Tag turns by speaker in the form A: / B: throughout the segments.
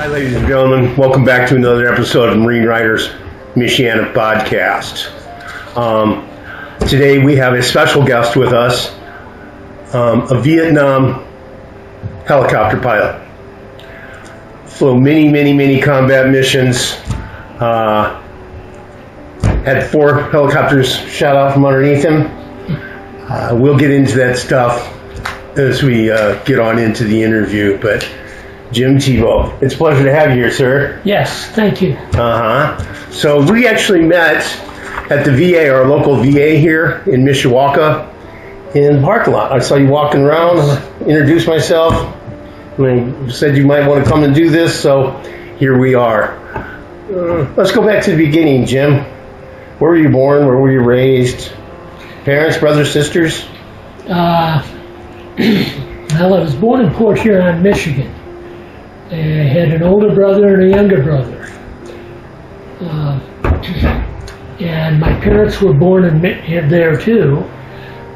A: Hi, ladies and gentlemen. Welcome back to another episode of Marine Riders Michiana Podcast. Today we have a special guest with us, a Vietnam helicopter pilot. Flew many combat missions. Had 4 helicopters shot out from underneath him. We'll get into that stuff as we get on into the interview, but Jim Tebeau, it's a pleasure to have you here, sir.
B: Yes, thank you.
A: So we actually met at the VA, our local VA here in Mishawaka, in the parking lot. I saw you walking around, introduced myself, and you said you might want to come and do this, so here we are. Let's go back to the beginning, Jim. Where were you born? Where were you raised? Parents, brothers, sisters?
B: Well, I was born in Port Huron, Michigan. I had an older brother and a younger brother. And my parents were born in there too.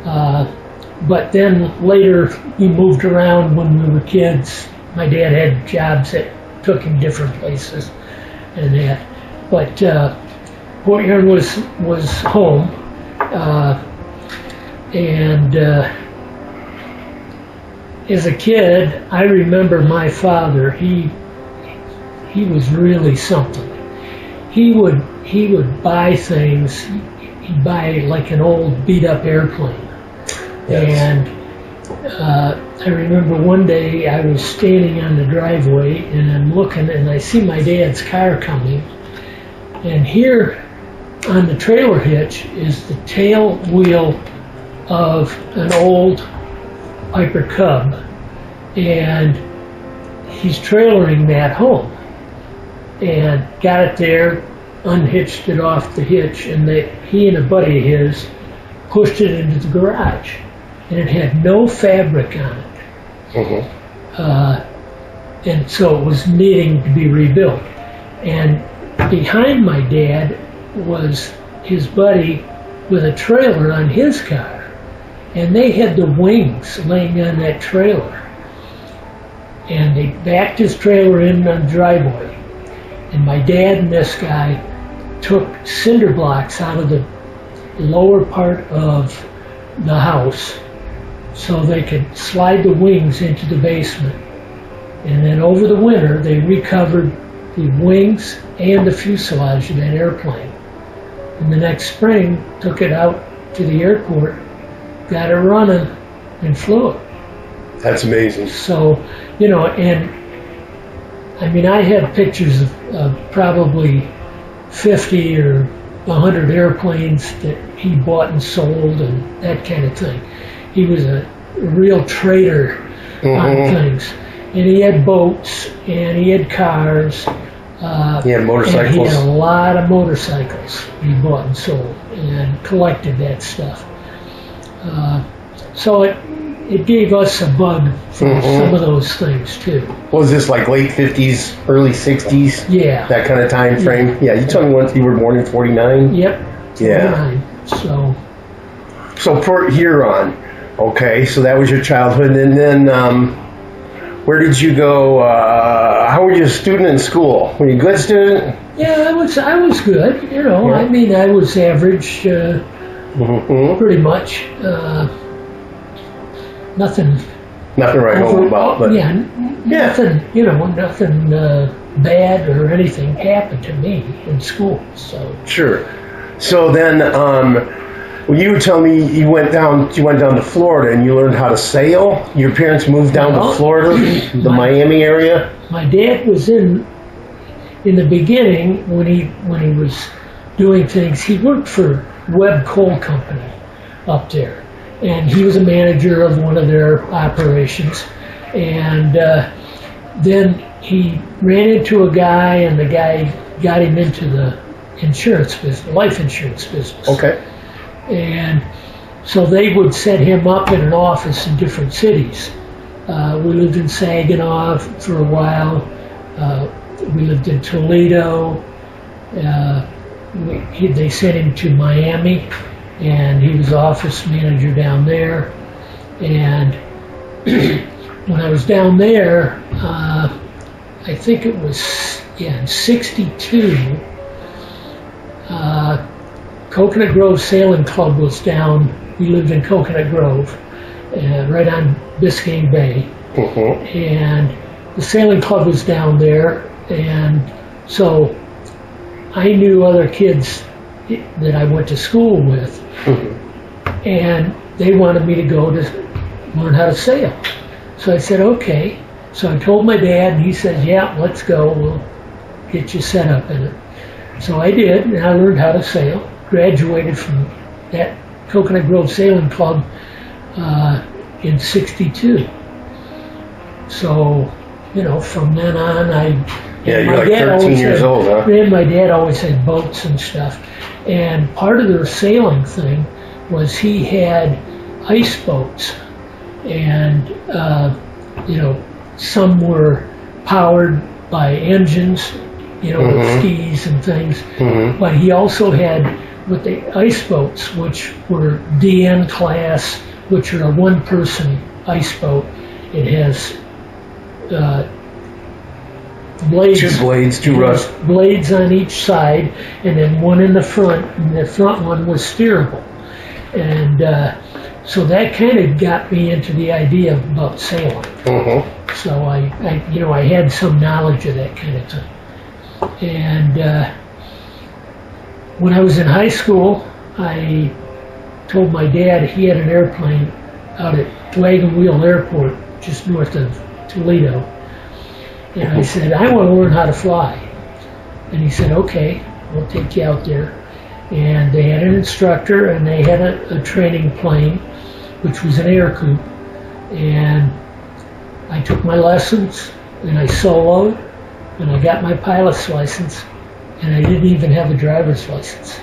B: But then later we moved around when we were kids. My dad had jobs that took him different places and that. But Port Huron was home. As a kid, I remember my father. He was really something. He would buy things. He'd buy like an old beat up airplane. Yes. And I remember one day I was standing on the driveway and I'm looking and I see my dad's car coming. And here on the trailer hitch is the tail wheel of an old Piper Cub, and he's trailering that home, and got it there, unhitched it off the hitch, and he and a buddy of his pushed it into the garage, and it had no fabric on it. And so it was needing to be rebuilt. And behind my dad was his buddy with a trailer on his car. And they had the wings laying on that trailer. And they backed his trailer in on the driveway. And my dad and this guy took cinder blocks out of the lower part of the house so they could slide the wings into the basement. And then over the winter, they recovered the wings and the fuselage of that airplane. And the next spring, took it out to the airport, got it running, and flew it.
A: That's amazing.
B: So, and I mean, I had pictures of probably 50 or 100 airplanes that he bought and sold and that kind of thing. He was a real trader on things. And he had boats, and he had cars.
A: He had motorcycles.
B: And he had a lot of motorcycles he bought and sold and collected that stuff. So it gave us a bug for some of those things too.
A: Was this like late 50s, early 60s?
B: Yeah.
A: That kind of time frame? Yeah, you told me once you were born in 49?
B: Yep. 49.
A: Yeah. So Port Huron. Okay, so that was your childhood. And then where did you go? How were you a student in school? Were you a good student?
B: Yeah, I was good. Yeah. I mean, I was average. Pretty much. Nothing
A: right home about, but
B: nothing. Nothing bad or anything happened to me in school. So
A: sure. So then, you were telling me you went down to Florida and you learned how to sail. Your parents moved down to Florida, the Miami area.
B: My dad was in the beginning when he was doing things. He worked for Webb Coal Company up there, and he was a manager of one of their operations. And then he ran into a guy, and the guy got him into the insurance business, life insurance business.
A: Okay.
B: And so they would set him up in an office in different cities. We lived in Saginaw for a while. We lived in Toledo. They sent him to Miami, and he was office manager down there. And when I was down there, I think it was, in 62, Coconut Grove Sailing Club was down. We lived in Coconut Grove, right on Biscayne Bay. And the sailing club was down there, and so I knew other kids that I went to school with, and they wanted me to go to learn how to sail. So I said, okay. So I told my dad, and he said, yeah, let's go. We'll get you set up in it. So I did, and I learned how to sail. Graduated from that Coconut Grove Sailing Club in 62. So, from then on,
A: you're like 13 years old, huh?
B: And my dad always had boats and stuff. And part of their sailing thing was he had ice boats. And, some were powered by engines, with skis and things. But he also had with the ice boats, which were DN class, which are a one-person ice boat. It has blades. Two blades on each side, and then one in the front, and the front one was steerable. And so that kind of got me into the idea about sailing. So I had some knowledge of that kind of thing. And when I was in high school, I told my dad he had an airplane out at Wagon Wheel Airport, just north of Toledo. And I said, I want to learn how to fly. And he said, okay, we'll take you out there. And they had an instructor, and they had a training plane, which was an air coupe. And I took my lessons, and I soloed, and I got my pilot's license, and I didn't even have a driver's license.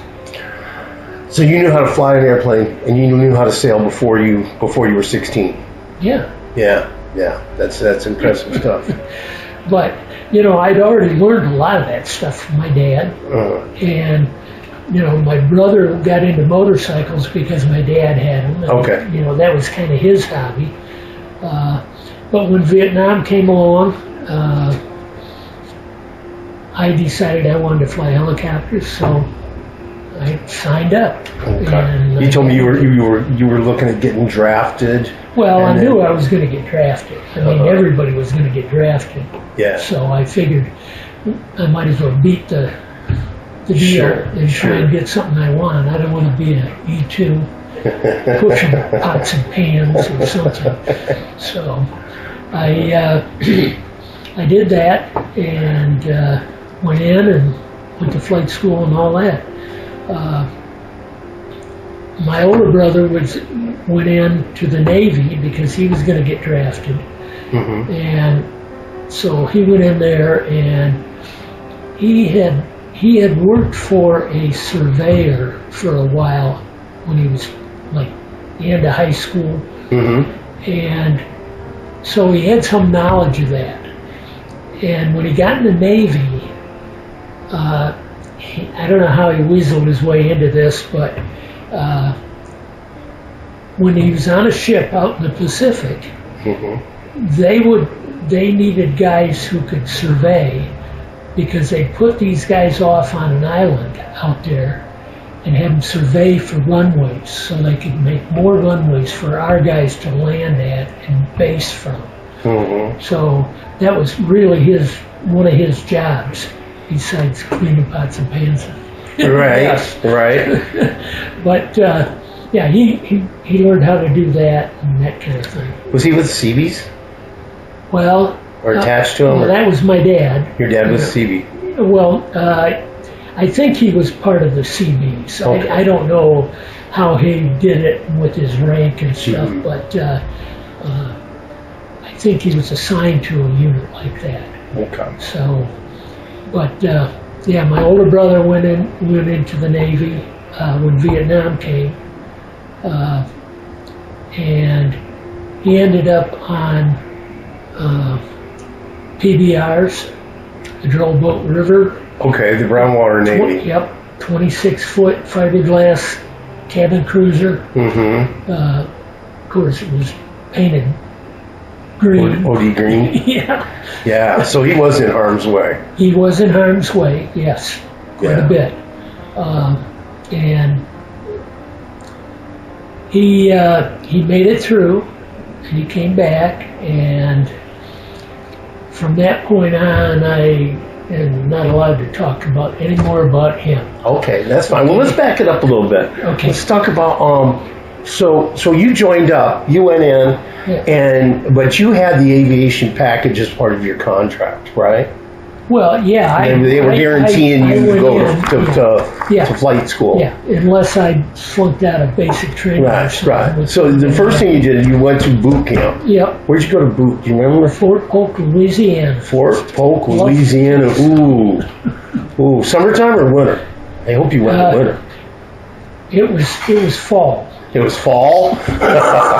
A: So you knew how to fly an airplane, and you knew how to sail before you were 16.
B: Yeah.
A: Yeah. That's impressive stuff.
B: But I'd already learned a lot of that stuff from my dad, and my brother got into motorcycles because my dad had them. And,
A: okay.
B: That was kind of his hobby. But when Vietnam came along, I decided I wanted to fly helicopters, so I signed up.
A: Okay.
B: And,
A: you told me you were looking at getting drafted.
B: Well, I knew I was going to get drafted. I mean, everybody was going to get drafted.
A: Yeah.
B: So I figured I might as well beat the deal and try and get something I want. I don't want to be an E2 pushing pots and pans or something. So I did that and went in and went to flight school and all that. My older brother went in to the Navy because he was going to get drafted. And so he went in there, and he had worked for a surveyor for a while when he was like the end of high school. And so he had some knowledge of that. And when he got in the Navy, I don't know how he weaseled his way into this, but when he was on a ship out in the Pacific, they needed guys who could survey, because they put these guys off on an island out there and had them survey for runways so they could make more runways for our guys to land at and base from. So that was really one of his jobs, besides cleaning pots and pans.
A: Right.
B: But he learned how to do that and that kind of thing.
A: Was he with Seabees?
B: Well,
A: or attached to him?
B: Well, that was my dad.
A: Your dad was Seabee.
B: Well, I think he was part of the Seabees.
A: Okay.
B: I don't know how he did it with his rank and stuff, but I think he was assigned to a unit like that.
A: Okay.
B: So, but my older brother went into the Navy when Vietnam came, and he ended up on PBRs, the Drollboat River.
A: Okay, the Brown Water Navy.
B: 26-foot fiberglass cabin cruiser. Of course, it was painted Green.
A: O.D. Green.
B: Yeah.
A: Yeah, so he was in harm's way.
B: He was in harm's way, yes, quite a bit. And he made it through, and he came back, and from that point on, I am not allowed to talk about any more about him.
A: Okay, that's fine. Well, let's back it up a little bit.
B: Okay.
A: Let's talk about so you joined up, you went in,
B: Yeah.
A: but you had the aviation package as part of your contract, right?
B: Well, yeah,
A: They were guaranteeing
B: I
A: you to
B: went
A: go
B: in,
A: to flight school.
B: Yeah, unless I flunked out of basic training. Or
A: Right,
B: something.
A: right. So the first thing you did, you went to boot camp.
B: Yep.
A: Where'd you go to boot? Do you remember?
B: Fort Polk, Louisiana.
A: Fort Polk, Louisiana. Ooh, summertime or winter? I hope you went in winter.
B: It was fall.
A: It was fall.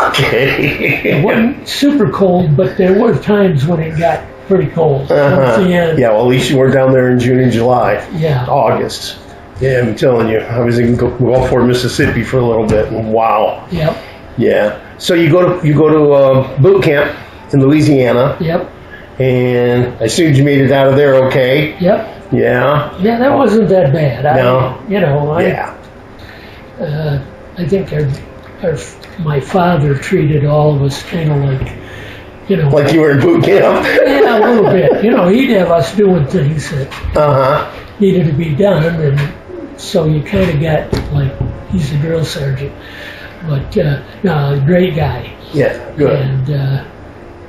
A: Okay.
B: It wasn't super cold, but there were times when it got pretty cold. Towards the end.
A: Yeah, well, at least you weren't down there in June and July.
B: Yeah.
A: August. Yeah, I'm telling you, I was in Gulfport, Mississippi for a little bit, and wow.
B: Yep.
A: Yeah. So you go to boot camp in Louisiana.
B: Yep.
A: And I assumed you made it out of there okay.
B: Yep.
A: Yeah.
B: Yeah, that wasn't that bad.
A: No.
B: I think my father treated all of us kind of like,
A: like you were in boot camp.
B: Yeah, a little bit. He'd have us doing things that needed to be done, and so you kind of got like, he's a drill sergeant, but no, great guy.
A: Yeah, good.
B: And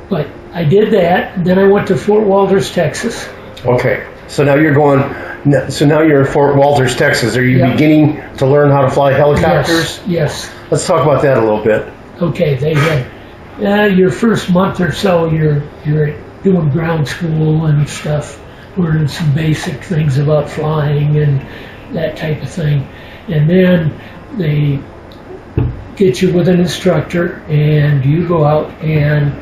B: but I did that. And then I went to Fort Walters, Texas.
A: Okay, so now you're going. So now you're in Fort Walters, Texas. Are you
B: Yep.
A: beginning to learn how to fly helicopters?
B: Yes.
A: Let's talk about that a little bit.
B: Okay, they had your first month or so. You're doing ground school and stuff, learning some basic things about flying and that type of thing, and then they get you with an instructor, and you go out and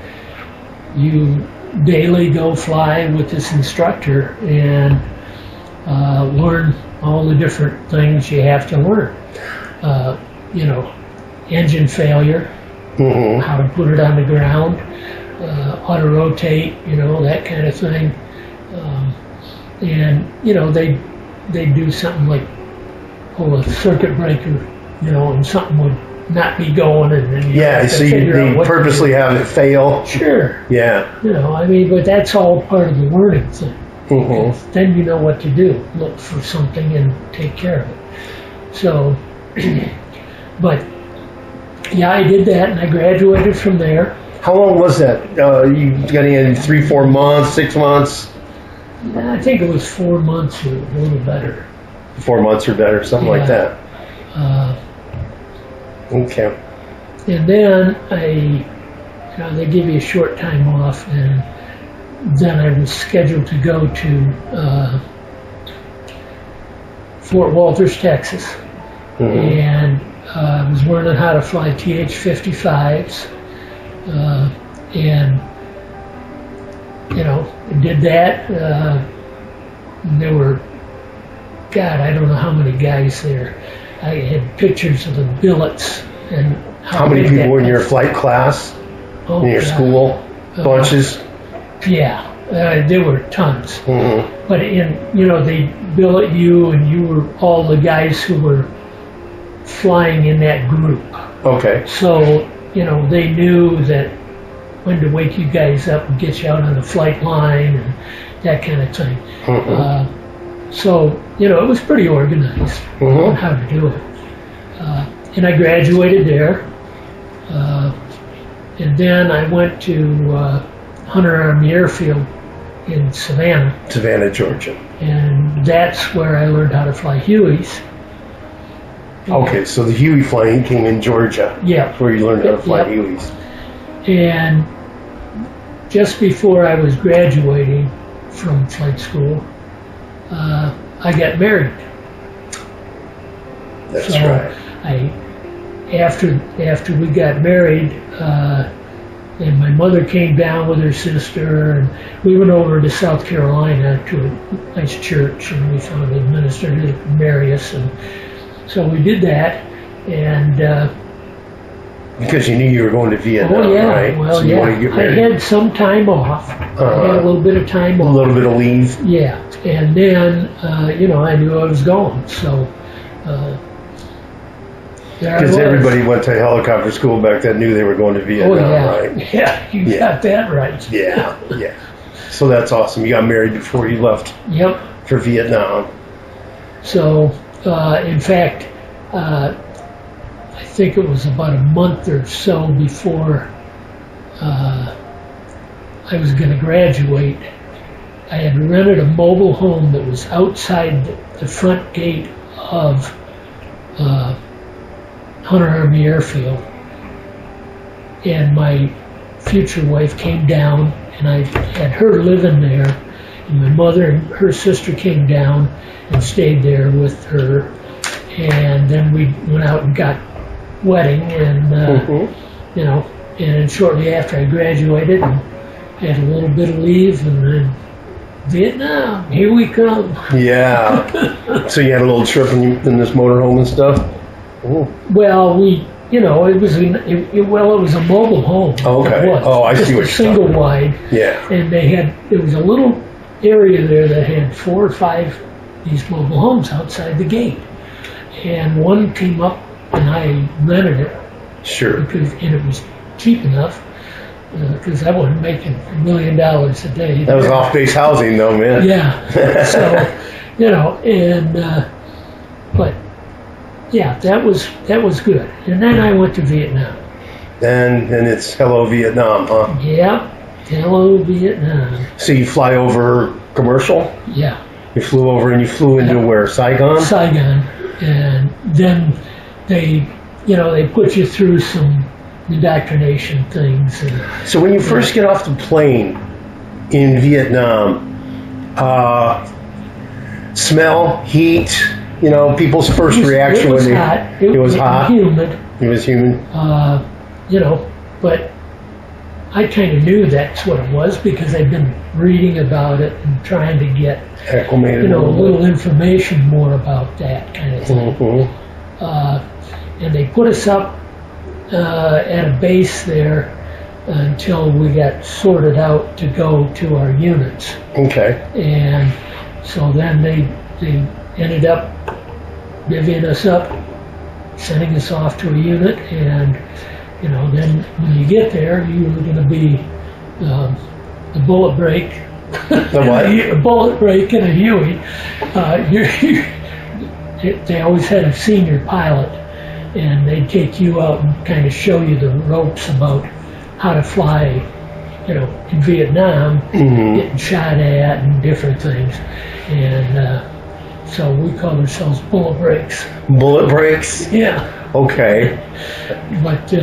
B: you daily go fly with this instructor and learn all the different things you have to learn. Engine failure, how to put it on the ground, auto rotate, that kind of thing. And they do something like pull a circuit breaker, and something would not be going, and then you have to
A: so
B: figure
A: they
B: out what to
A: purposely
B: do.
A: have it fail.
B: Sure.
A: Yeah.
B: But that's all part of the learning thing. Then you know what to do. Look for something and take care of it. So, but yeah, I did that, and I graduated from there.
A: How long was that? You got in 3, 4 months, 6 months?
B: I think it was 4 months or a little better.
A: 4 months or better, something like that. Okay.
B: And then they give you a short time off, and then I was scheduled to go to Fort Walters, Texas, and I was learning how to fly TH-55s, and did that. And there were, God, I don't know how many guys there. I had pictures of the billets and
A: how many people were in your flight class?
B: Oh,
A: in your
B: God.
A: school? Bunches?
B: Yeah, there were tons. But they billet you, and you were all the guys who were flying in that group.
A: Okay.
B: So, they knew that when to wake you guys up and get you out on the flight line and that kind of thing. So, it was pretty organized on how to do it. And I graduated there. And then I went to Hunter Army Airfield in Savannah,
A: Georgia.
B: and that's where I learned how to fly Hueys.
A: Okay, so the Huey flying came in Georgia.
B: Yeah.
A: Where you learned how to fly
B: Yep.
A: Hueys.
B: And just before I was graduating from flight school, I got married.
A: That's
B: So
A: right.
B: after we got married, and my mother came down with her sister, and we went over to South Carolina to a nice church, and we found a minister to marry us, and so we did that, and
A: Because you knew you were going to Vietnam,
B: Oh yeah,
A: right?
B: well
A: So you wanted to
B: yeah.
A: get
B: I
A: ready.
B: had some time off. I had a little bit of time
A: A
B: off.
A: little bit of leave.
B: Yeah, and then I knew I was going, so there I
A: Because
B: was.
A: everybody went to helicopter school back then knew they were going to
B: Oh
A: Vietnam,
B: yeah,
A: right?
B: yeah, you
A: Yeah.
B: got that right.
A: Yeah, yeah. So that's awesome. You got married before you left
B: Yep.
A: for Vietnam.
B: So in fact, I think it was about a month or so before I was going to graduate. I had rented a mobile home that was outside the front gate of Hunter Army Airfield, and my future wife came down, and I had her living there, and my mother and her sister came down and stayed there with her, and then we went out and got wedding, and and shortly after I graduated, and had a little bit of leave, and then Vietnam, here we come.
A: Yeah. So you had a little trip in this motorhome and stuff? Ooh.
B: Well, it was it was a mobile home.
A: Okay.
B: It was.
A: Oh, I
B: Just
A: see what
B: a
A: you're
B: single
A: talking
B: wide,
A: Yeah.
B: and there was a little area there that had 4 or 5 these mobile homes outside the gate, and one came up, and I rented it
A: Sure.
B: and it was cheap enough because I wasn't making $1 million a day.
A: That was off-base housing, though, man.
B: Yeah. So, but yeah, that was good. And then I went to Vietnam.
A: And it's hello Vietnam, huh?
B: Yeah. Hello, Vietnam.
A: So you fly over commercial?
B: Yeah.
A: You flew over and you flew into where? Saigon?
B: Saigon. And then they put you through some indoctrination things. And,
A: So when you first get off the plane in Vietnam, smell, heat, people's first reaction
B: it was
A: when
B: hot.
A: it was hot.
B: Humid.
A: It was humid.
B: But I kind of knew that's what it was because I'd been reading about it and trying to get,
A: Acclimated
B: a little information more about that kind of thing.
A: Mm-hmm.
B: And they put us up at a base there until we got sorted out to go to our units.
A: Okay.
B: And so then they ended up divvying us up, sending us off to a unit, and then when you get there, you're going to be the bullet break.
A: The what?
B: A bullet break and a huey. They always had a senior pilot, and they'd take you out and kind of show you the ropes about how to fly, in Vietnam, getting shot at and different things. And so we called ourselves bullet breaks.
A: Bullet breaks?
B: Yeah.
A: Okay.
B: But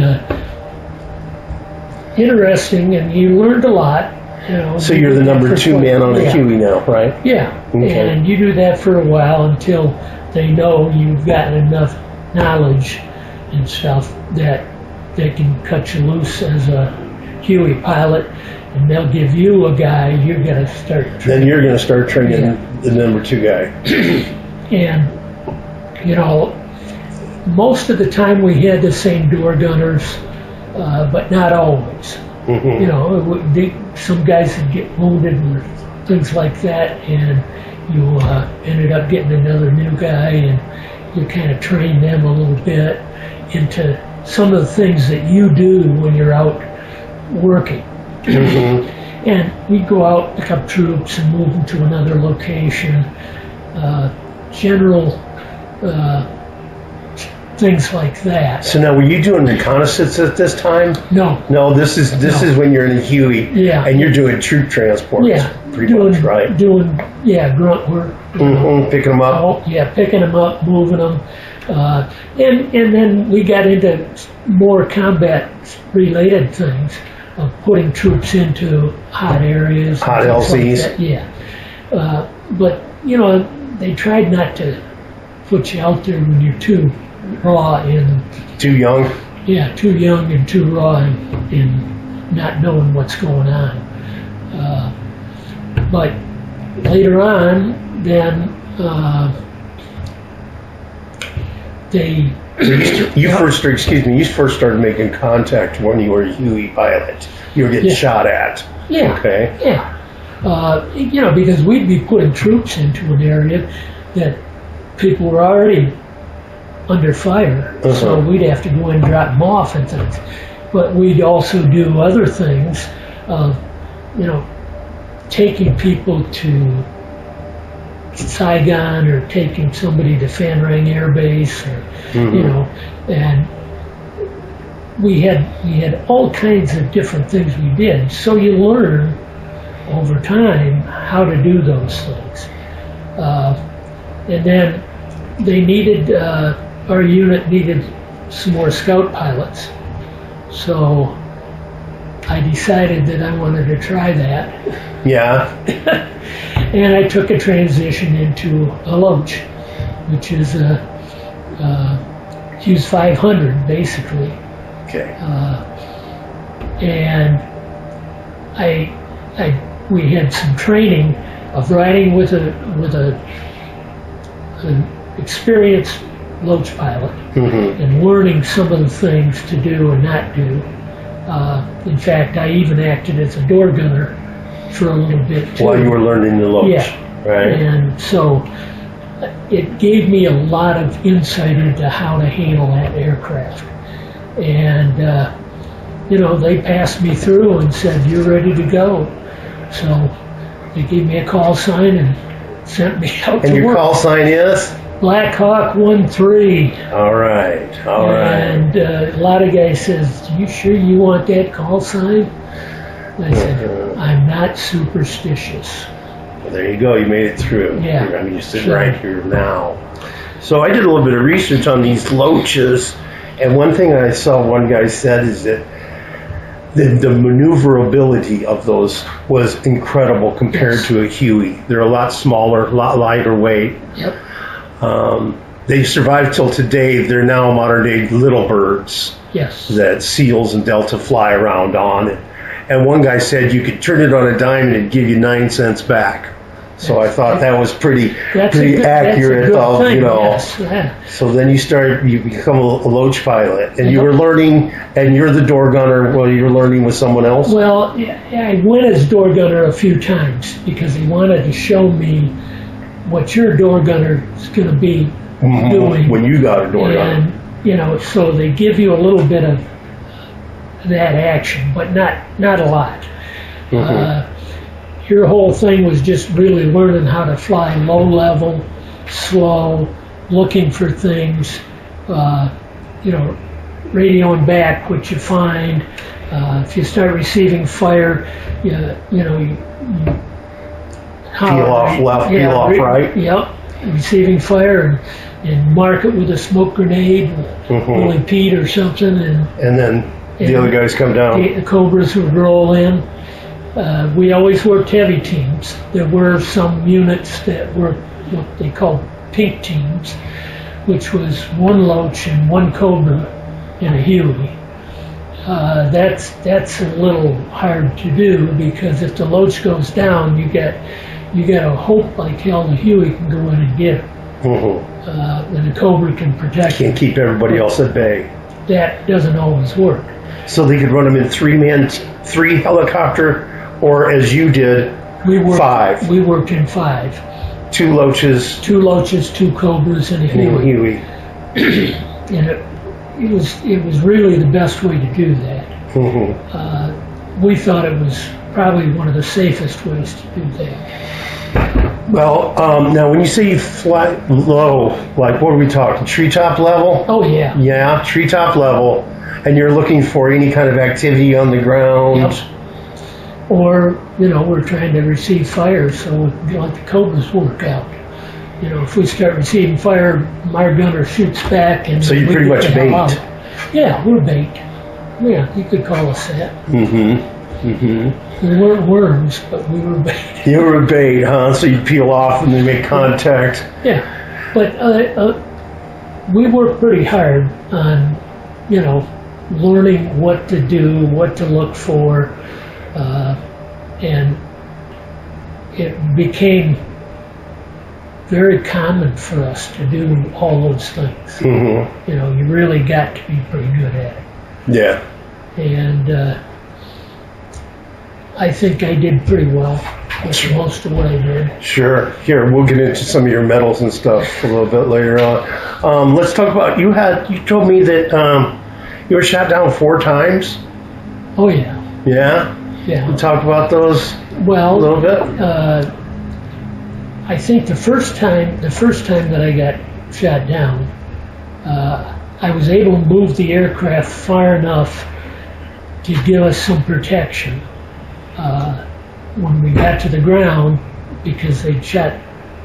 B: interesting, and you learned a lot.
A: So you're the number 2 man on a Huey now, right?
B: Yeah.
A: Okay.
B: And you do that for a while until they know you've gotten enough knowledge and stuff that they can cut you loose as a Huey pilot, and they'll give you a guy you're going to start training.
A: Then you're going to start training the number 2 guy.
B: And, most of the time we had the same door gunners, but not always.
A: Mm-hmm.
B: Some guys would get wounded or things like that, and you ended up getting another new guy, and you kind of train them a little bit into some of the things that you do when you're out working.
A: Mm-hmm.
B: And we'd go out, pick up troops, and move them to another location. General things like that.
A: So now, were you doing reconnaissance at this time?
B: No.
A: No, this is when you're in a Huey,
B: Yeah.
A: and you're doing troop transports, pretty much, right?
B: Doing grunt work.
A: Mm-hmm. Picking them up.
B: Oh, yeah, picking them up, moving them, and then we got into more combat-related things of putting troops into hot areas,
A: Hot
B: and things
A: LCs.
B: like that. Yeah, but they tried not to put you out there when you're too raw and
A: Too young.
B: too young and too raw and not knowing what's going on. But later on, then they
A: So you first started making contact when you were a Huey pilot. You were getting shot at.
B: Yeah.
A: Okay.
B: Yeah. Because we'd be putting troops into an area that people were already under fire, so we'd have to go and drop them off and things. But we'd also do other things, taking people to Saigon or taking somebody to Phan Rang Air Base, or, and we had all kinds of different things we did. So you learn over time how to do those things. And then they needed, our unit needed some more scout pilots. So I decided that I wanted to try that.
A: Yeah.
B: And I took a transition into a loach, which is a Hughes 500, basically.
A: Okay.
B: And we had some training of riding with an experienced loach pilot, and learning some of the things to do and not do. In fact, I even acted as a door gunner for a little bit too.
A: While you were learning the loach.
B: Yeah.
A: Right.
B: And so it gave me a lot of insight into how to handle that aircraft. And they passed me through and said, "You're ready to go." So they gave me a call sign and sent me out to work.
A: And your call sign is?
B: Blackhawk 13.
A: All right.
B: And a lot of guys says, "You sure you want that call sign?" And I said, "I'm not superstitious."
A: Well, there you go. You made it through.
B: Yeah.
A: I mean, you're sitting right here now. So I did a little bit of research on these loaches, and one thing I saw one guy said is that the maneuverability of those was incredible compared to a Huey. They're a lot smaller, a lot lighter weight.
B: Yep.
A: They survived till today. They're now modern day little birds.
B: Yes.
A: That seals and delta fly around on. And one guy said you could turn it on a dime and it'd give you 9 cents back. So I thought that was pretty accurate.
B: Yes, yeah.
A: So then you become a loach pilot, and you were learning, and you're the door gunner while you're learning with someone else.
B: Well, I went as door gunner a few times because he wanted to show me what your door gunner is going to be doing
A: when you got a door gunner.
B: And so they give you a little bit of that action, but not a lot. Your whole thing was just really learning how to fly low level, slow, looking for things, radioing back what you find. If you start receiving fire, you
A: peel off left, peel off right.
B: Yep, receiving fire and mark it with a smoke grenade, Holy Pete or something,
A: and then the other guys come down.
B: The Cobras would roll in. We always worked heavy teams. There were some units that were what they called pink teams, which was one loach and one Cobra and a Huey. That's a little hard to do because if the loach goes down, you got to hope like hell the Huey can go in and get him. And the Cobra can protect him.
A: Can't keep everybody else at bay.
B: That doesn't always work.
A: So they could run them in 3 helicopter, or as you did, 5.
B: We worked in 5.
A: 2 loaches.
B: 2 loaches, 2 Cobras, and a Huey. And it was really the best way to do that. We thought it was probably one of the safest ways to do that.
A: Well, now when you say you fly low, like what are we talking? Treetop level?
B: Oh yeah.
A: Yeah, treetop level, and you're looking for any kind of activity on the ground.
B: Yep. Or we're trying to receive fire, so let the Cobras work out. If we start receiving fire, our gunner shoots back, and
A: so you're pretty much bait.
B: Yeah, we're bait. Yeah, you could call us that. We weren't worms, but we were bait.
A: You were bait, huh? So you'd peel off and then make contact.
B: Yeah, but we worked pretty hard on, learning what to do, what to look for, and it became very common for us to do all those things.
A: Mm-hmm.
B: You know, you really got to be pretty good at it.
A: Yeah.
B: And I think I did pretty well with most of what I did.
A: Sure. Here, we'll get into some of your medals and stuff a little bit later on. Let's talk about, you told me that you were shot down 4 times.
B: Oh, yeah.
A: Yeah?
B: Yeah.
A: You talk about those
B: well,
A: a little bit?
B: I think the first time that I got shot down, I was able to move the aircraft far enough to give us some protection. When we got to the ground, because they shot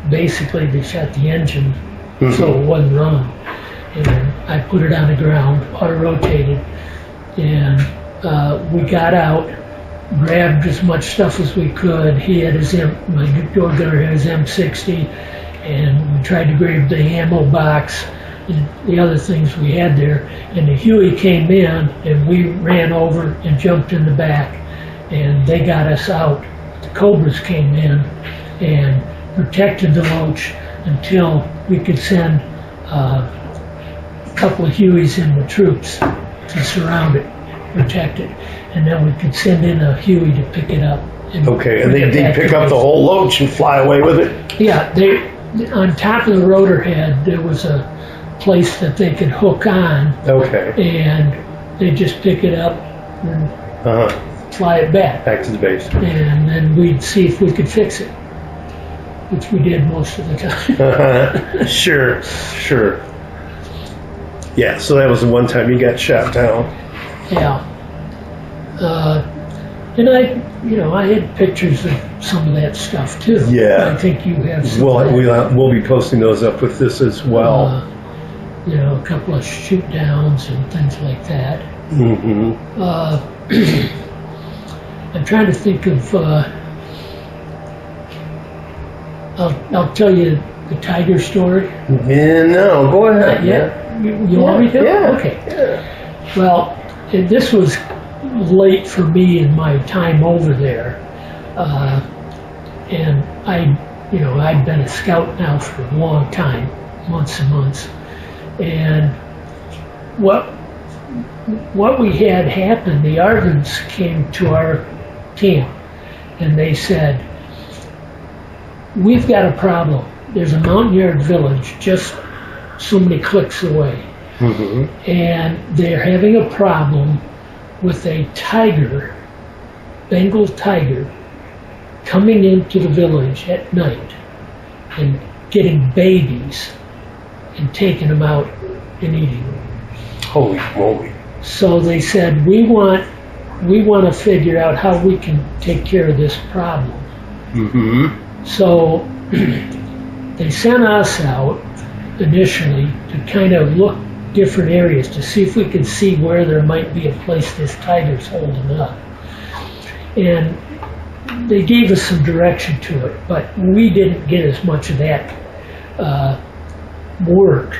B: the engine, so it wasn't running. And I put it on the ground, auto-rotated, and we got out, grabbed as much stuff as we could. He had my door gunner had his M60, and we tried to grab the ammo box and the other things we had there. And the Huey came in, and we ran over and jumped in the back, and they got us out. The Cobras came in and protected the loach until we could send a couple of Hueys in with troops to surround it, protect it, and then we could send in a Huey to pick it up.
A: Okay, and they pick up the whole loach and fly away with it?
B: Yeah, on top of the rotor head, there was a place that they could hook on.
A: Okay.
B: And they just pick it up and fly it back.
A: Back to the base.
B: And then we'd see if we could fix it, which we did most of the time.
A: Sure. Yeah, so that was the one time you got shot down.
B: Yeah. And I had pictures of some of that stuff too.
A: Yeah.
B: I think you have some.
A: We'll be posting those up with this as well.
B: A couple of shoot downs and things like that.
A: Mm-hmm.
B: I'm trying to think of. I'll tell you the tiger story.
A: Yeah, no, go ahead.
B: Yeah. You want me to?
A: Yeah.
B: Okay. Yeah. Well, this was late for me in my time over there, and I'd been a scout now for a long time, months and months, and what we had happen, the Argons came to our camp, and they said, "We've got a problem. There's a Montagnard village just so many clicks away, and they're having a problem with a tiger, Bengal tiger, coming into the village at night and getting babies and taking them out and eating them."
A: Holy moly.
B: So they said, we want to figure out how we can take care of this problem. So they sent us out initially to kind of look different areas to see if we could see where there might be a place this tiger's holding up. And they gave us some direction to it, but we didn't get as much of that work,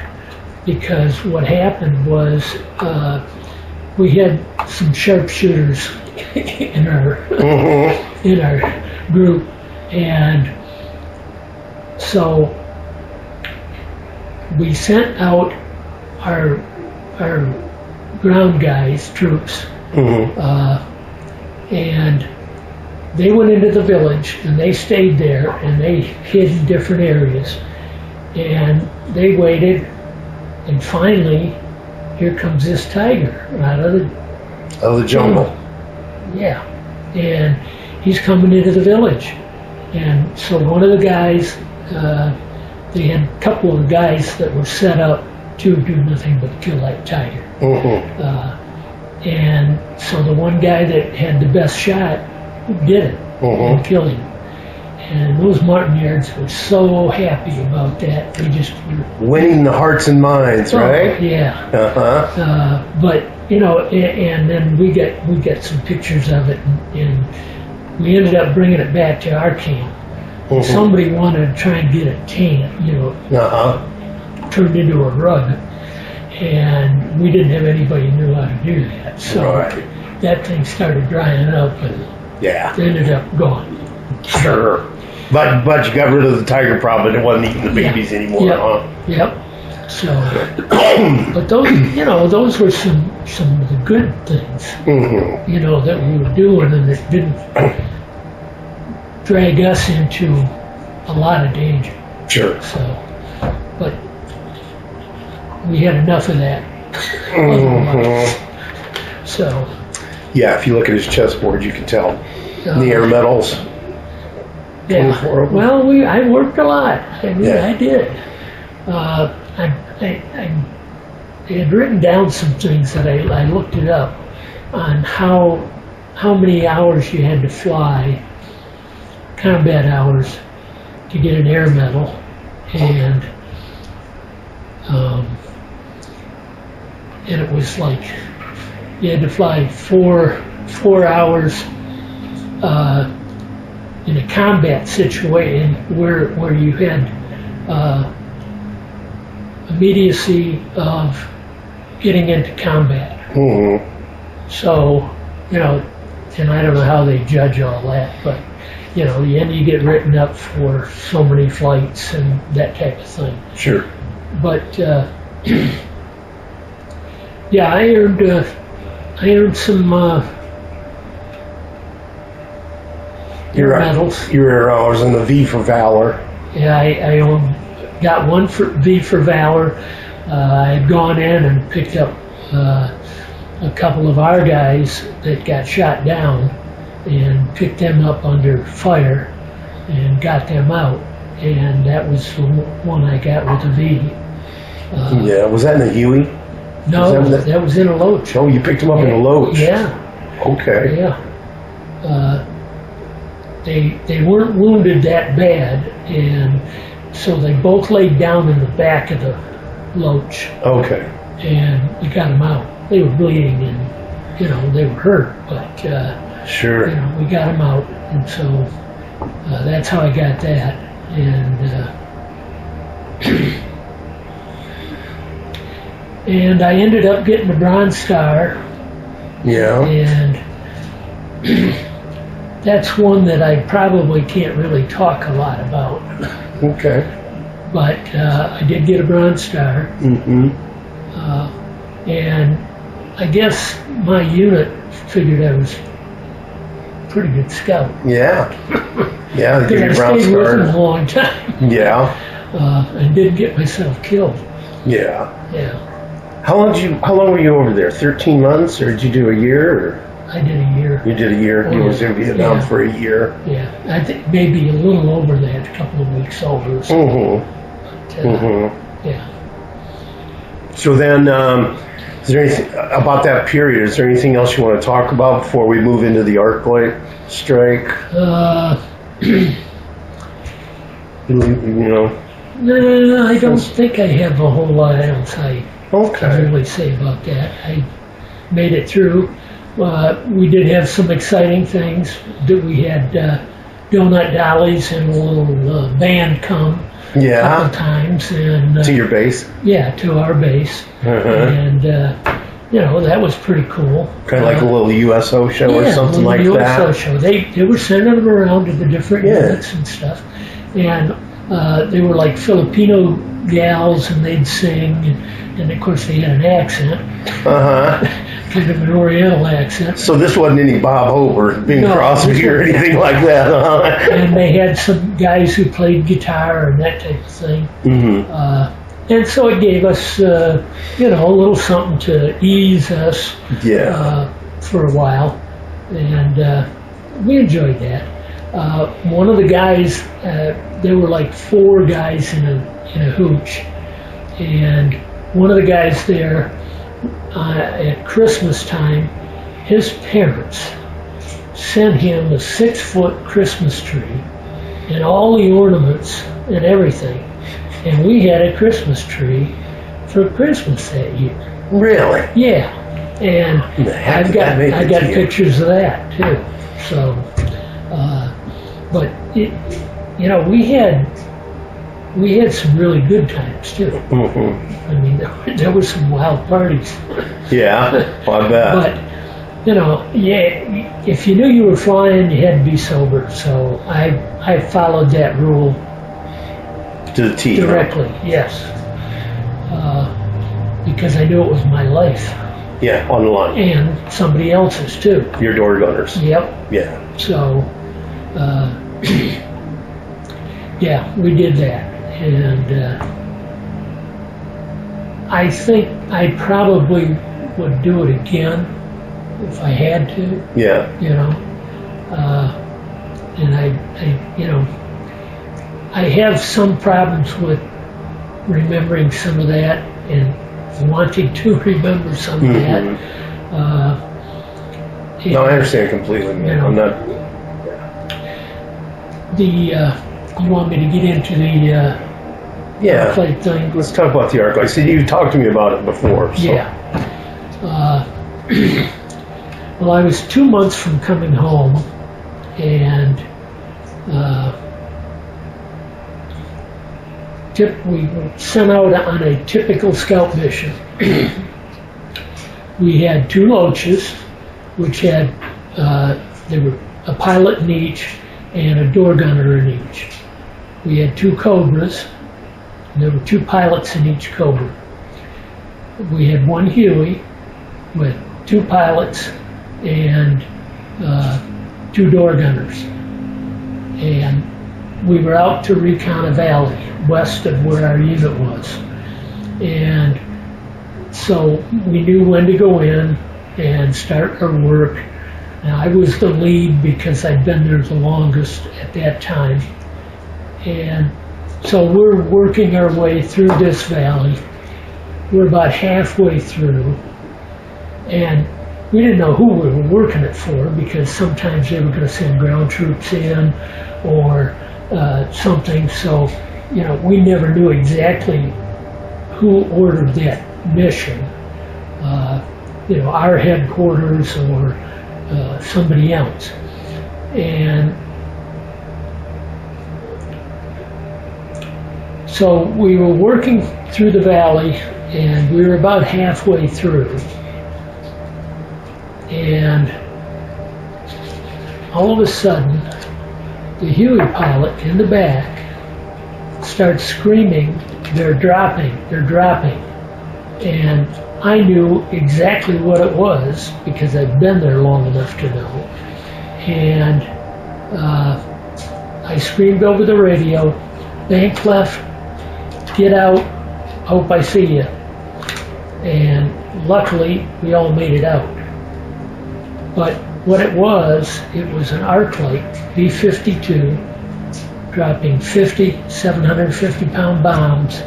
B: because what happened was we had some sharpshooters in our group, and so we sent out our ground guys, troops, and they went into the village and they stayed there and they hid in different areas, and they waited, and finally here comes this tiger out of the
A: jungle.
B: Yeah, and he's coming into the village, and so one of the guys, they had a couple of guys that were set up to do nothing but kill that tiger. And so the one guy that had the best shot did it and killed him. And those Montagnards were so happy about that. They just were
A: winning the hearts and minds, right?
B: Yeah. But and then we get some pictures of it, and we ended up bringing it back to our camp. Somebody wanted to try and get it tamed, turned into a rug, and we didn't have anybody who knew how to do that. So that thing started drying up, and
A: it
B: ended up gone.
A: Sure. But you got rid of the tiger problem. It wasn't eating the babies anymore,
B: Yep.
A: huh?
B: Yep. So, but those were some of the good things, that we were doing, and it didn't drag us into a lot of danger.
A: Sure.
B: So, but we had enough of that. Otherwise. So.
A: Yeah, if you look at his chessboard, you can tell the air medals.
B: Yeah. Well, I worked a lot. I mean,
A: Yeah.
B: I did. I had written down some things that I looked it up on how many hours you had to fly, combat hours, to get an air medal, and it was like you had to fly four hours in a combat situation where you had immediacy of getting into combat. So, and I don't know how they judge all that, but you get written up for so many flights and that type of thing.
A: Sure.
B: But yeah, I earned some air medals.
A: I was in the V for Valor.
B: Yeah, I got one for V for Valor. I had gone in and picked up a couple of our guys that got shot down and picked them up under fire and got them out. And that was the one I got with a V.
A: Yeah, was that in the Huey?
B: No, that was in a loach.
A: Oh, you picked them up in a loach.
B: Yeah.
A: Okay.
B: Yeah. They weren't wounded that bad, and so they both laid down in the back of the loach.
A: Okay.
B: And we got them out. They were bleeding, and they were hurt, but
A: sure.
B: We got them out, and so that's how I got that. And and I ended up getting a Bronze Star.
A: Yeah.
B: And that's one that I probably can't really talk a lot about.
A: Okay.
B: But I did get a Bronze Star. And I guess my unit figured I was a pretty good scout.
A: Yeah. Yeah, they
B: Because I stayed with them a long time.
A: Yeah.
B: And didn't get myself killed.
A: Yeah.
B: Yeah.
A: How long were you over there? 13 months, or did you do a year? Or?
B: I did a year.
A: You did a year. You was in Vietnam for a year.
B: Yeah, I think maybe a little over that, a couple of weeks over. Or something. But, yeah.
A: So then, is there anything about that period? Is there anything else you want to talk about before we move into the arc light strike?
B: No, I don't think I have a whole lot else I can really say about that. I made it through. We did have some exciting things. We had donut dollies and a little band come a couple times. And,
A: to your base?
B: Yeah, to our base. And, that was pretty cool.
A: Kind of like a little USO show or something like
B: USO
A: that?
B: USO show. They were sending them around to the different units and stuff. And they were like Filipino gals, and they'd sing, and of course they had an accent. Kind of an Oriental accent.
A: So this wasn't any Bob Hope or Bing Crosby or anything like that, huh?
B: And they had some guys who played guitar and that type of thing. And so it gave us, a little something to ease us for a while. And we enjoyed that. One of the guys, there were like 4 guys in a hooch. And one of the guys there, at Christmas time, his parents sent him a 6-foot Christmas tree and all the ornaments and everything. And we had a Christmas tree for Christmas that year. Really? Yeah. And I got pictures of that too. So, but we had some really good times too. I mean, there were some wild parties.
A: Yeah, I bet.
B: you know, yeah, if you knew you were flying, you had to be sober. So I followed that rule
A: To the T.
B: directly, yes, because I knew it was my life
A: Yeah, on the line.
B: and somebody else's too.
A: Your door gunners.
B: Yep.
A: Yeah.
B: So, yeah, we did that, and I think I probably would do it again if I had to.
A: Yeah.
B: You know, and I, you know, I have some problems with remembering some of that and wanting to remember some of that.
A: No, I understand completely, man.
B: You know,
A: I'm not.
B: you want me to get into the
A: Yeah.
B: plate thing?
A: Let's talk about the arc. I said you talked to me about it before. So.
B: Yeah. Well, I was 2 months from coming home, and we were sent out on a typical scout mission. We had 2 loaches, which had there were a pilot in each and a door gunner in each. We had 2 cobras. And there were 2 pilots in each cobra. We had 1 huey with 2 pilots and 2 door gunners. And we were out to recon a valley west of where our unit was. And so we knew when to go in and start our work. Now, I was the lead because I'd been there the longest at that time. And so we're working our way through this valley. We're about halfway through, and we didn't know who we were working it for, because sometimes they were going to send ground troops in or something. So, you know, we never knew exactly who ordered that mission. You know, our headquarters or somebody else. And so we were working through the valley, and we were about halfway through. And all of a sudden, the Huey pilot in the back starts screaming, "They're dropping, they're dropping." And I knew exactly what it was because I'd been there long enough to know. And I screamed over the radio, "Bank left, get out, hope I see you." And luckily, we all made it out. But what it was an arc light, B-52, dropping 50, 750-pound bombs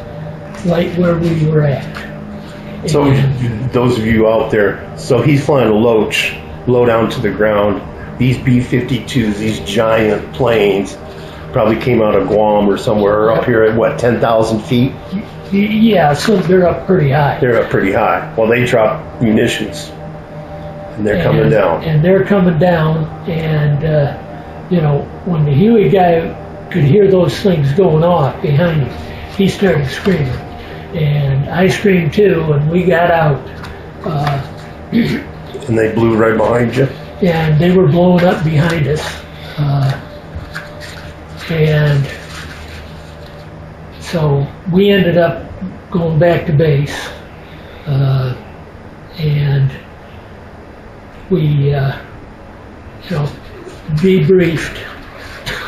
B: right where we were at.
A: So those of you out there, so he's flying a loach low down to the ground. These B-52s, these giant planes, probably came out of Guam or somewhere, up here at what, 10,000 feet?
B: Yeah, so they're up pretty high.
A: They're up pretty high. Well, they drop munitions, and they're coming down.
B: And they're coming down, and you know, when the Huey guy could hear those things going off behind him, he started screaming, and I screamed too, and we got out.
A: And they blew right behind you?
B: And they were blowing up behind us. And so we ended up going back to base, and we, you know, debriefed,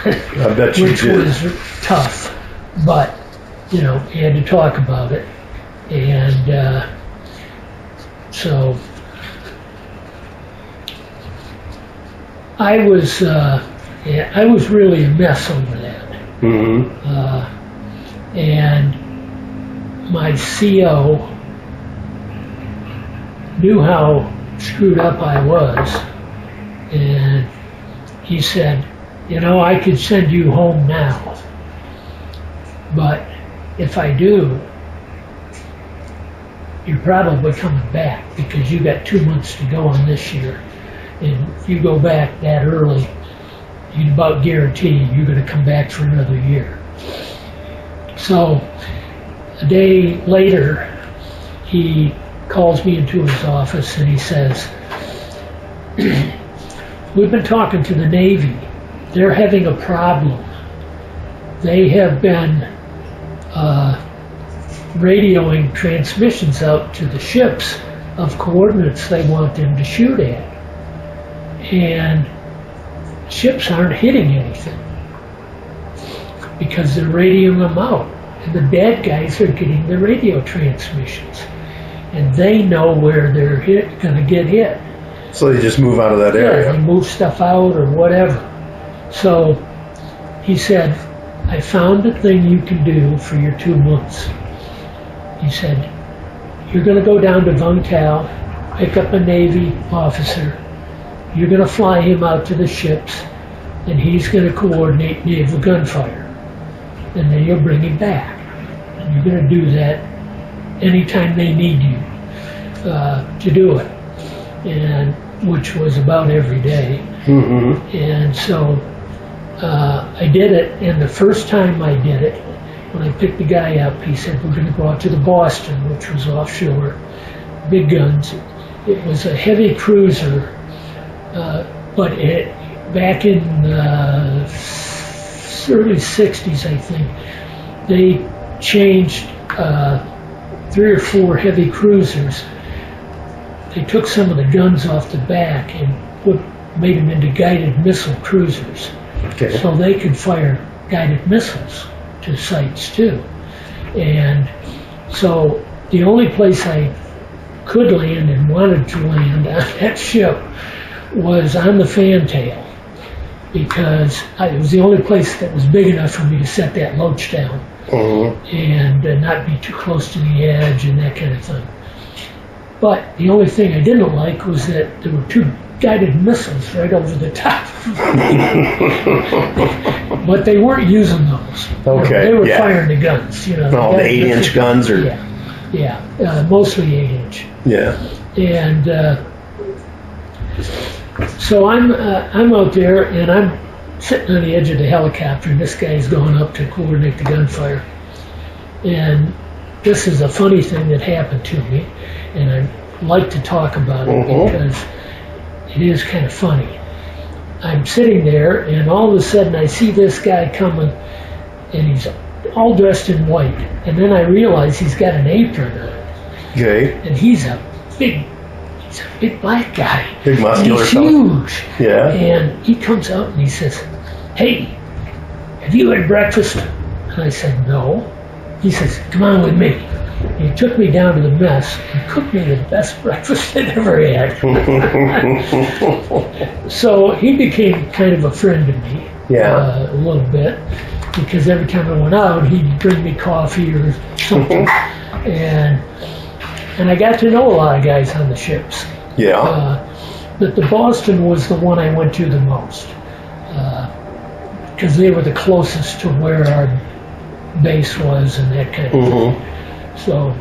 A: I bet you
B: which
A: did.
B: was tough, but, you know, we had to talk about it. And so I was really a mess over that.
A: Mm-hmm.
B: And my CO knew how screwed up I was, and he said, "You know, I could send you home now, but if I do, you're probably coming back because you got 2 months to go on this year. And if you go back that early, you about guarantee you're going to come back for another year." So a day later, he calls me into his office and he says, we've been talking to the Navy. They're having a problem. They have been radioing transmissions out to the ships of coordinates they want them to shoot at. And ships aren't hitting anything because they're radioing them out. And the bad guys are getting the radio transmissions. And they know where they're going to get hit.
A: So they just move out of that area.
B: Yeah, they move stuff out or whatever. So he said, I found a thing you can do for your 2 months. He said, you're going to go down to Vung Tau, pick up a Navy officer. You're going to fly him out to the ships, and he's going to coordinate naval gunfire. And then you'll bring him back. And you're going to do that anytime they need you to do it. And which was about every day.
A: Mm-hmm.
B: And so I did it, and the first time I did it, when I picked the guy up, he said, we're going to go out to the Boston, which was offshore, big guns. It was a heavy cruiser, but back in the early 60s, I think, they changed 3 or 4 heavy cruisers. They took some of the guns off the back and made them into guided missile cruisers.
A: Okay.
B: So they could fire guided missiles to sites too. And so the only place I could land and wanted to land on that ship was on the fantail, because it was the only place that was big enough for me to set that loach down.
A: Mm-hmm.
B: And not be too close to the edge and that kind of thing. But the only thing I didn't like was that there were 2 guided missiles right over the top. But they weren't using those.
A: Okay.
B: They were firing the guns.
A: Oh, the 8-inch guns, or
B: yeah, mostly 8-inch.
A: Yeah.
B: And so I'm out there, and I'm sitting on the edge of the helicopter, and this guy's going up to coordinate the gunfire. And this is a funny thing that happened to me, and I like to talk about it because it is kind of funny. I'm sitting there, and all of a sudden I see this guy coming, and he's all dressed in white. And then I realize he's got an apron on.
A: Okay.
B: And he's a big black guy.
A: Big muscular
B: He's
A: fellow.
B: huge.
A: Yeah.
B: And he comes out and he says, hey, have you had breakfast? And I said, no. He says, come on with me. And he took me down to the mess and cooked me the best breakfast I'd ever had. So he became kind of a friend to me.
A: Yeah.
B: A little bit. Because every time I went out, he'd bring me coffee or something. And I got to know a lot of guys on the ships.
A: Yeah.
B: But the Boston was the one I went to the most. Because they were the closest to where our base was and that kind of thing. So,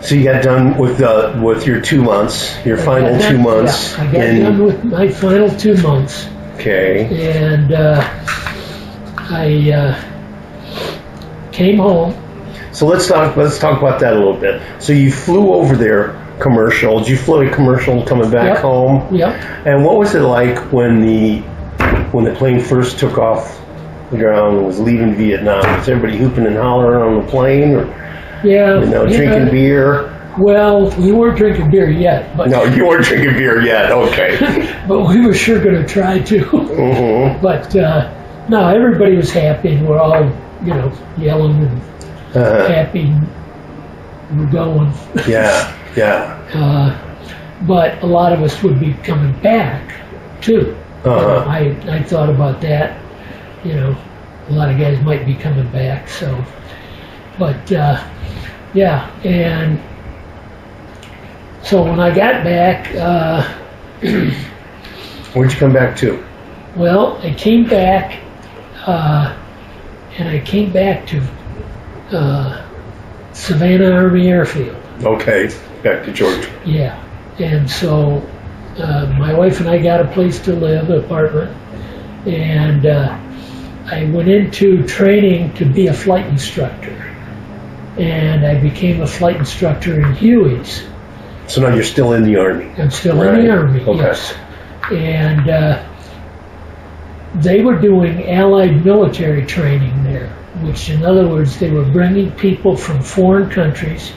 A: so you got done with your 2 months, your final 2 months.
B: Yeah, I got done with my final 2 months.
A: Okay.
B: And I came home.
A: So let's talk about that a little bit. So you flew over there commercial. Did you fly a commercial coming back home?
B: Yep.
A: And what was it like when the plane first took off the ground and was leaving Vietnam? Was everybody hooping and hollering on the plane, or drinking beer?
B: Well, we weren't drinking beer yet. But
A: No, you weren't drinking beer yet. Okay.
B: But we were sure going to try to. But no, everybody was happy, and we're all yelling and happy. We're going.
A: Yeah.
B: But a lot of us would be coming back too. I thought about that. A lot of guys might be coming back. So, but and so when I got back,
A: where'd you come back to?
B: Well, I came back, and I came back to Savannah Army Airfield.
A: Okay, back to Georgia.
B: Yeah, and so my wife and I got a place to live, an apartment, and I went into training to be a flight instructor. and I became a flight instructor in Hueys.
A: So now you're still in the Army.
B: I'm still in the Army,
A: Okay.
B: yes. And they were doing Allied military training there, which in other words, they were bringing people from foreign countries.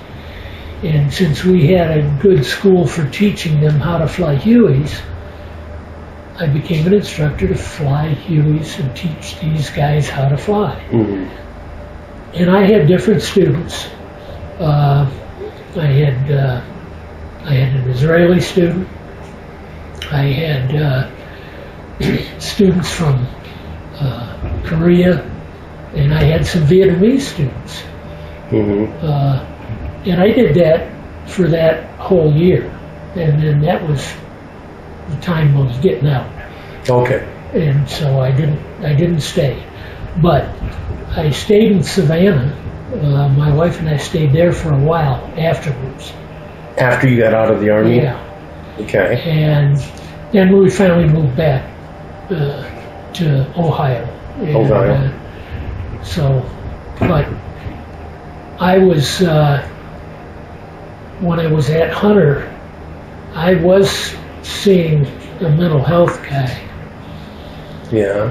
B: And since we had a good school for teaching them how to fly Hueys, I became an instructor to fly Hueys and teach these guys how to fly.
A: Mm-hmm.
B: And I had different students. I had an Israeli student. I had students from Korea, and I had some Vietnamese students.
A: Mm-hmm.
B: And I did that for that whole year, and then that was the time I was getting out.
A: Okay.
B: And so I didn't stay, but I stayed in Savannah. My wife and I stayed there for a while afterwards.
A: After you got out of the Army?
B: Yeah.
A: Okay.
B: And then we finally moved back to Ohio. And,
A: Ohio.
B: But I was, when I was at Hunter, I was seeing a mental health guy
A: Yeah.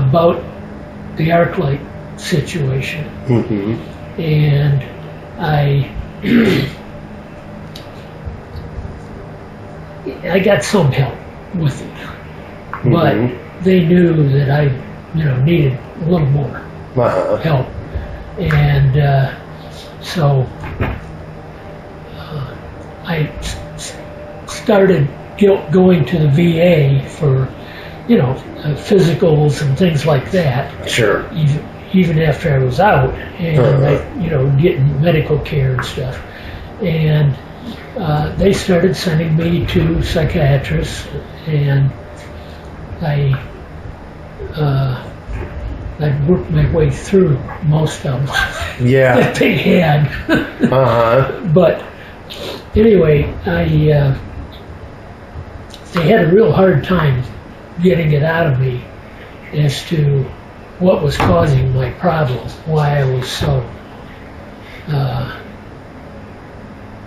B: about the ArcLight situation.
A: Mm-hmm.
B: And I got some help with it, but they knew that I, needed a little more help, and so I started going to the VA for, physicals and things like that.
A: Sure.
B: Even after I was out, and getting medical care and stuff, and they started sending me to psychiatrists, and I worked my way through most of them
A: Yeah.
B: that they had. But anyway, they had a real hard time getting it out of me as to what was causing my problem, why I was so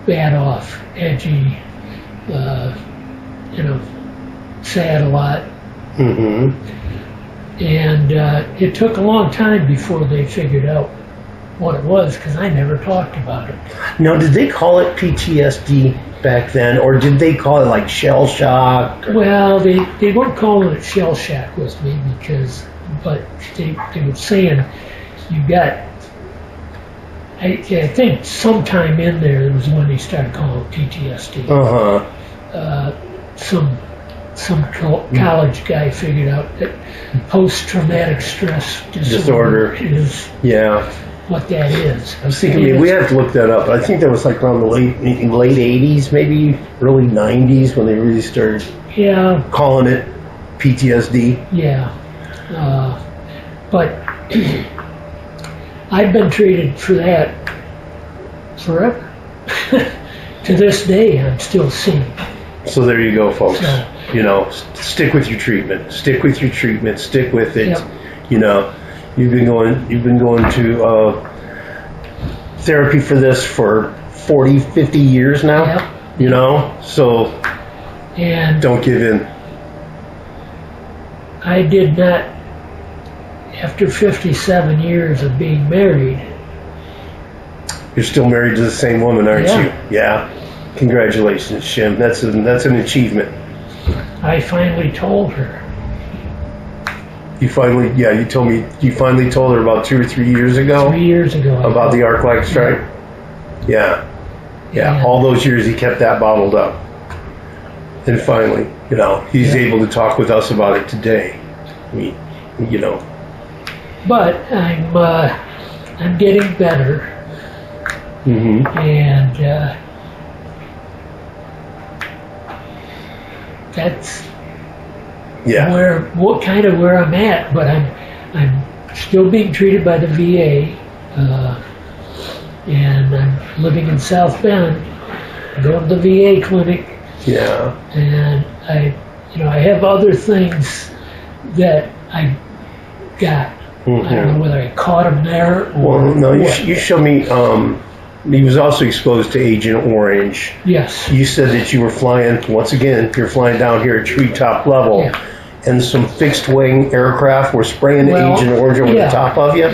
B: bad off, edgy, sad a lot.
A: Mm-hmm.
B: And it took a long time before they figured out what it was, because I never talked about it.
A: Now, did they call it PTSD back then, or did they call it like shell shock?
B: Well, they weren't calling it shell shock with me, but they were saying you got, I think sometime in there was when they started calling it PTSD. Some college guy figured out that post-traumatic stress disorder is what that is.
A: I was thinking we have to look that up. I think that was like around the late 80s, maybe early 90s when they really started calling it PTSD.
B: Yeah. But I've been treated for that forever. To this day, I'm still seeing.
A: So there you go, folks.
B: So,
A: stick with your treatment. Stick with your treatment. Stick with it.
B: Yep.
A: You've been going to therapy for this for 40, 50 years now.
B: Yep.
A: So
B: and
A: don't give in.
B: I did not, after 57 years of being married.
A: You're still married to the same woman, aren't
B: Yeah.
A: you? Yeah. Congratulations, Shim. That's an achievement.
B: I finally told her.
A: You told me you finally told her about 2 or 3 years ago.
B: 3 years ago.
A: About the ArcLight strike. Yeah. All those years he kept that bottled up, and finally, he's able to talk with us about it today.
B: But I'm getting better,
A: Mm-hmm.
B: and that's where I'm at. But I'm still being treated by the VA, and I'm living in South Bend, going to the VA clinic.
A: Yeah.
B: And I have other things that I got.
A: Mm-hmm.
B: I don't know whether I caught them there or
A: Well, no,
B: what.
A: you show me he was also exposed to Agent Orange.
B: Yes.
A: You said that you were flying, once again, you're flying down here at treetop level,
B: Yeah.
A: and some fixed-wing aircraft were spraying Agent Orange over the top of you?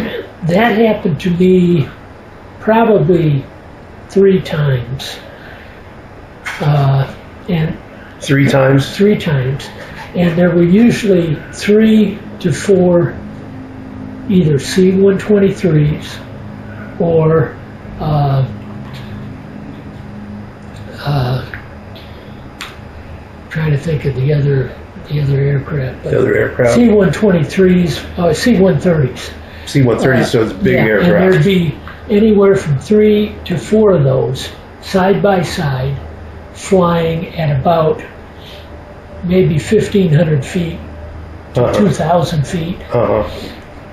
B: That happened to me probably 3 times. And
A: 3 times?
B: 3 times. And there were usually 3 to 4 either C-123s or trying to think of the other aircraft.
A: The other aircraft?
B: C-123s, C-130s.
A: C-130, so it's big aircraft.
B: And there'd be anywhere from 3 to 4 of those side by side flying at about maybe 1,500 feet to 2,000 feet.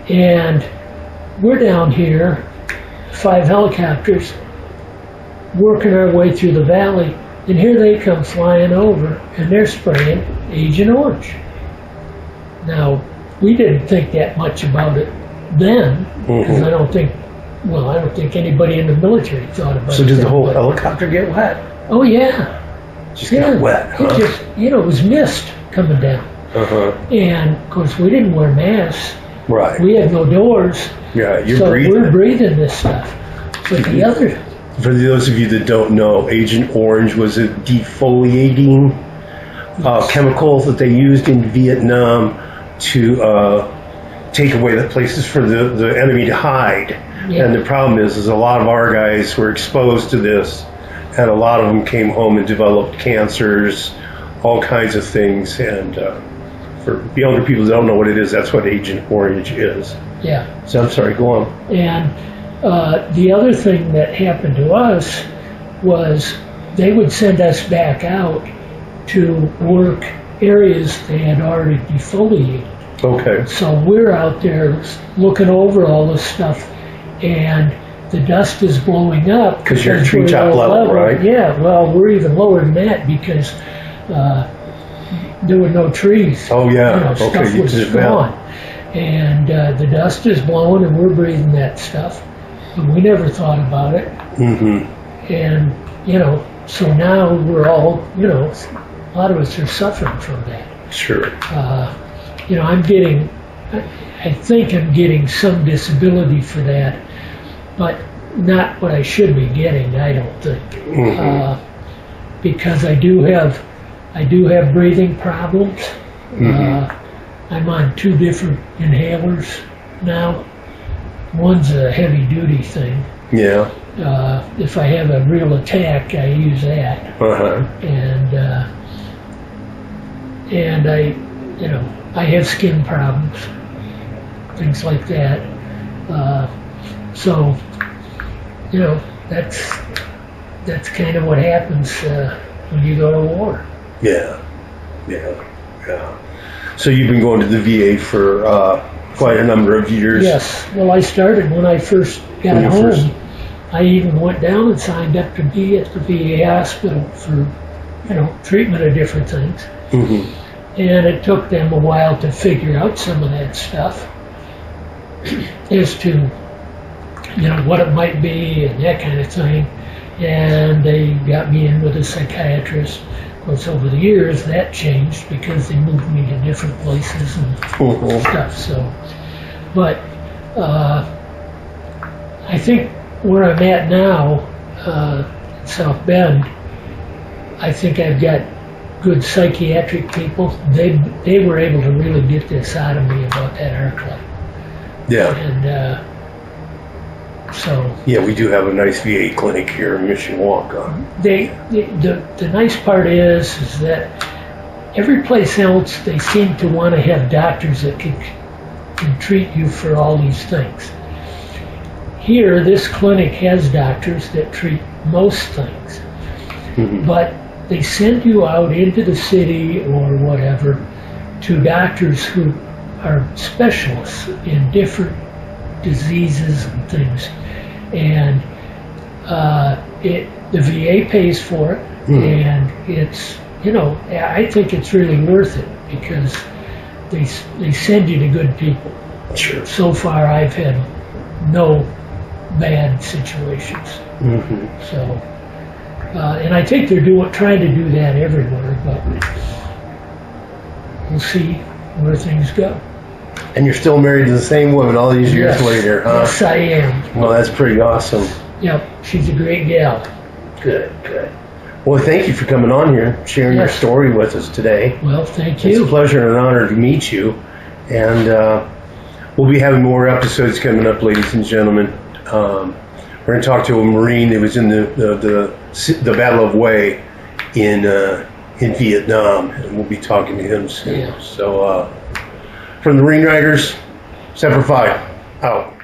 B: And we're down here, 5 helicopters, working our way through the valley, and here they come flying over, and they're spraying Agent Orange. Now, we didn't think that much about it then, because I don't think anybody in the military thought about it.
A: So did the whole helicopter get wet?
B: Oh, yeah.
A: Just got wet, huh?
B: It just, it was mist coming down. And, of course, we didn't wear masks.
A: Right.
B: We had no doors.
A: Yeah, you're
B: so
A: breathing.
B: We're breathing this stuff. But the other...
A: For those of you that don't know, Agent Orange was a defoliating chemical that they used in Vietnam to take away the places for the enemy to hide. Yeah. And the problem is a lot of our guys were exposed to this, and a lot of them came home and developed cancers, all kinds of things. And for the younger people that don't know what it is, that's what Agent Orange is.
B: Yeah.
A: So I'm sorry, go on.
B: And the other thing that happened to us was they would send us back out to work areas they had already defoliated.
A: Okay.
B: So we're out there looking over all this stuff, and the dust is blowing up.
A: Because you're at treetop level, right?
B: Yeah, well, we're even lower than that because there were no trees.
A: Oh, yeah.
B: Stuff was gone. And the dust is blowing, and we're breathing that stuff. But we never thought about it. And, so now we're all, a lot of us are suffering from that.
A: Sure.
B: I think I'm getting some disability for that, but not what I should be getting, I don't think. Because I do have breathing problems. I'm on 2 different inhalers now. One's a heavy duty thing.
A: Yeah.
B: If I have a real attack, I use that. And I have skin problems, things like that. So, that's kind of what happens when you go to war.
A: Yeah. So you've been going to the VA for quite a number of years.
B: Yes. Well, I started when I first got home. I even went down and signed up to be at the VA hospital for, treatment of different things. And it took them a while to figure out some of that stuff as to, what it might be and that kind of thing. And they got me in with a psychiatrist. Of course, over the years, that changed because they moved me to different places and stuff. So, but I think where I'm at now, South Bend, I think I've got good psychiatric people. They were able to really get this out of me about that airplane.
A: Yeah.
B: And so.
A: Yeah, we do have a nice VA clinic here in Mishawaka.
B: The nice part is that every place else they seem to want to have doctors that can treat you for all these things. Here, this clinic has doctors that treat most things, but they send you out into the city or whatever to doctors who are specialists in different diseases and things. And the VA pays for it, and it's, I think it's really worth it because they send you to good people.
A: Sure.
B: So far, I've had no bad situations.
A: Hmm.
B: So, and I think they're trying to do that everywhere, but we'll see where things go.
A: And you're still married to the same woman all these years
B: Yes.
A: later, huh?
B: Yes, I am.
A: Well, that's pretty awesome.
B: Yep, she's a great gal.
A: Good, good. Well, thank you for coming on here, sharing your
B: Yes.
A: story with us today.
B: Well, thank
A: It's a
B: you.
A: pleasure and an honor to meet you. And we'll be having more episodes coming up, ladies and gentlemen. We're going to talk to a Marine that was in the Battle of Hue in Vietnam, and we'll be talking to him soon.
B: Yeah.
A: So, from the Marine Riders, Semper Fi, out.